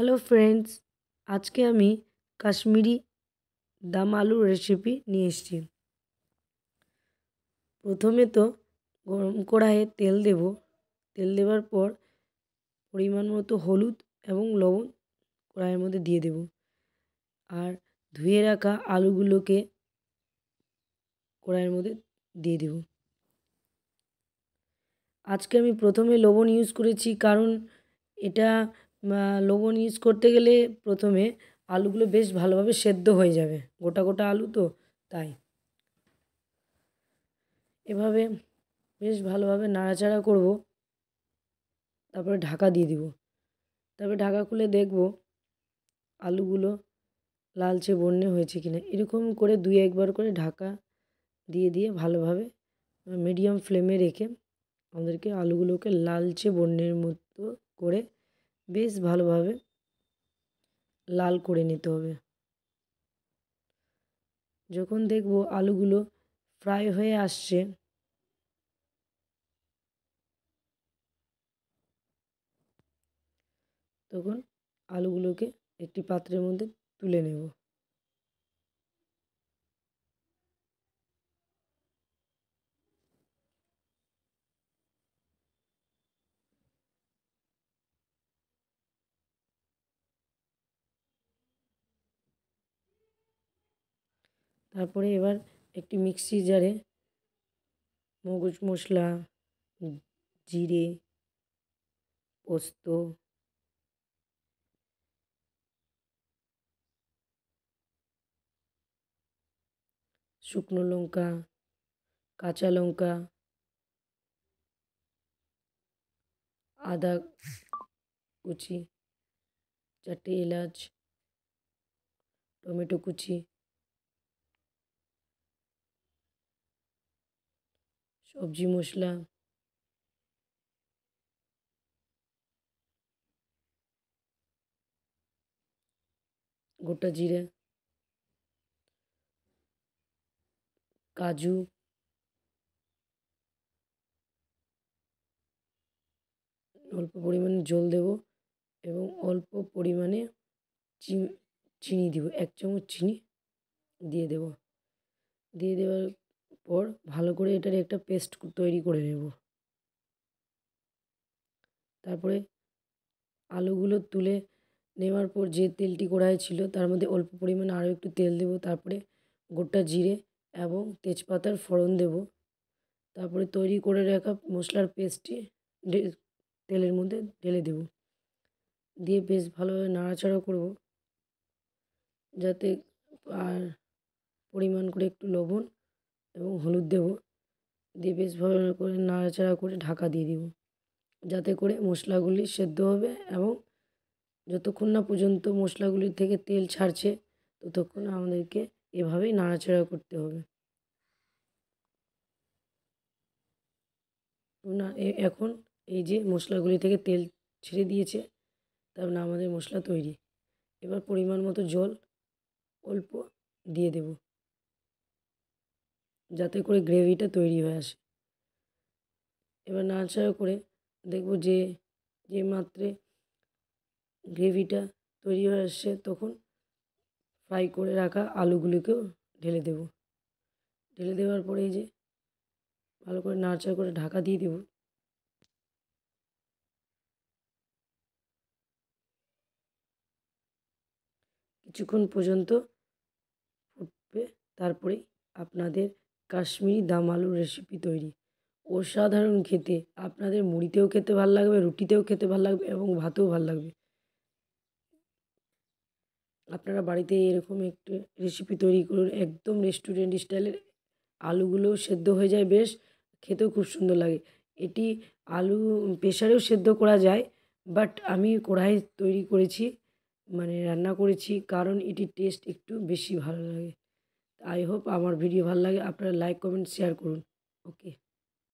Hello friends, আজকে আমি কাশ্মীরি দম আলুর রেসিপি নিয়ে এসেছি। প্রথমে তো গরম কড়াইয়ে তেল দেব। তেল দেওয়ার পর পরিমাণ মতো হলুদ এবং লবণ কড়াইয়ের মধ্যে দিয়ে দেব। আর ধুয়ে রাখা আলুগুলোকে কড়াইয়ের মধ্যে দিয়ে দেব। আজকে আমি প্রথমে লবণ ইউজ করেছি, কারণ এটা লবণ ইউজ করতে গেলে প্রথমে আলুগুলো বেশ ভালোভাবে সেদ্ধ হয়ে যাবে, গোটা গোটা আলু তো তাই। এভাবে বেশ ভালোভাবে নাড়াচাড়া করব, তারপরে ঢাকা দিয়ে দিব। তারপরে ঢাকা খুলে দেখব আলুগুলো লালচে বর্ণে হয়েছে কিনা। এরকম করে দুই একবার করে ঢাকা দিয়ে দিয়ে ভালোভাবে মিডিয়াম ফ্লেমে রেখে আমাদেরকে আলুগুলোকে লালচে বর্ণের মতো করে বেশ ভালোভাবে লাল করে নিতে হবে। যখন দেখব আলুগুলো ফ্রাই হয়ে আসছে, তখন আলুগুলোকে একটি পাত্রের মধ্যে তুলে নেব। তারপরে এবার একটি মিক্সি জারে মগজ মশলা, জিরে, পোস্ত, শুকনো লঙ্কা, কাঁচা লঙ্কা, আদা কুচি, 4টে এলাচ, টমেটো কুচি, সবজি মশলা, গোটা জিরে, কাজু, অল্প পরিমাণে জল দেব এবং অল্প পরিমাণে চিনি দিব। 1 চামচ চিনি দিয়ে দেব। দিয়ে দেওয়ার পর ভালো করে এটার একটা পেস্ট তৈরি করে নেব। তারপরে আলুগুলো তুলে নেওয়ার পর যে তেলটি কড়াইয়ে ছিল তার মধ্যে অল্প পরিমাণে আরও একটু তেল দেব। তারপরে গোটা জিরে এবং তেজপাতার ফোড়ন দেব। তারপরে তৈরি করে রাখা মশলার পেস্টটি তেলের মধ্যে ঢেলে দেব। দিয়ে বেশ ভালোভাবে নাড়াচাড়া করব, যাতে আর পরিমাণ করে একটু লবণ এবং হলুদ দেব। দিয়ে বেশ ভালো করে নাড়াচাড়া করে ঢাকা দিয়ে দিব, যাতে করে মশলাগুলি সেদ্ধ হবে এবং যতক্ষণ না পর্যন্ত মশলাগুলি থেকে তেল ছাড়ছে ততক্ষণ আমাদেরকে এভাবেই নাড়াচাড়া করতে হবে। না এখন এই যে মশলাগুলি থেকে তেল ছেড়ে দিয়েছে, তার মানে আমাদের মশলা তৈরি। এবার পরিমাণ মতো জল অল্প দিয়ে দেব, যাতে করে গ্রেভিটা তৈরি হয়ে আসে। এবার নাড়াচাড়া করে দেখব যে মাত্রে গ্রেভিটা তৈরি হয়ে আসছে, তখন ফ্রাই করে রাখা আলুগুলিকেও ঢেলে দেব। ঢেলে দেওয়ার পরে এই যে ভালো করে নাড়াচাড়া করে ঢাকা দিয়ে দেব। কিছুক্ষণ পর্যন্ত ফুটবে, তারপরেই আপনাদের কাশ্মীরি দম আলুর রেসিপি তৈরি। অসাধারণ খেতে, আপনাদের মুড়িতেও খেতে ভালো লাগবে, রুটিতেও খেতে ভালো লাগবে এবং ভাতেও ভালো লাগবে। আপনারা বাড়িতে এরকম একটু রেসিপি তৈরি করুন, একদম রেস্টুরেন্ট স্টাইলের। আলুগুলোও সেদ্ধ হয়ে যায় বেশ, খেতেও খুব সুন্দর লাগে। এটি আলু প্রেসারেও সেদ্ধ করা যায়, বাট আমি কড়াই তৈরি করেছি, মানে রান্না করেছি, কারণ এটির টেস্ট একটু বেশি ভালো লাগে। আই হোপ আমার ভিডিও ভালো লাগে। আপনারা লাইক, কমেন্ট, শেয়ার করুন। ওকে।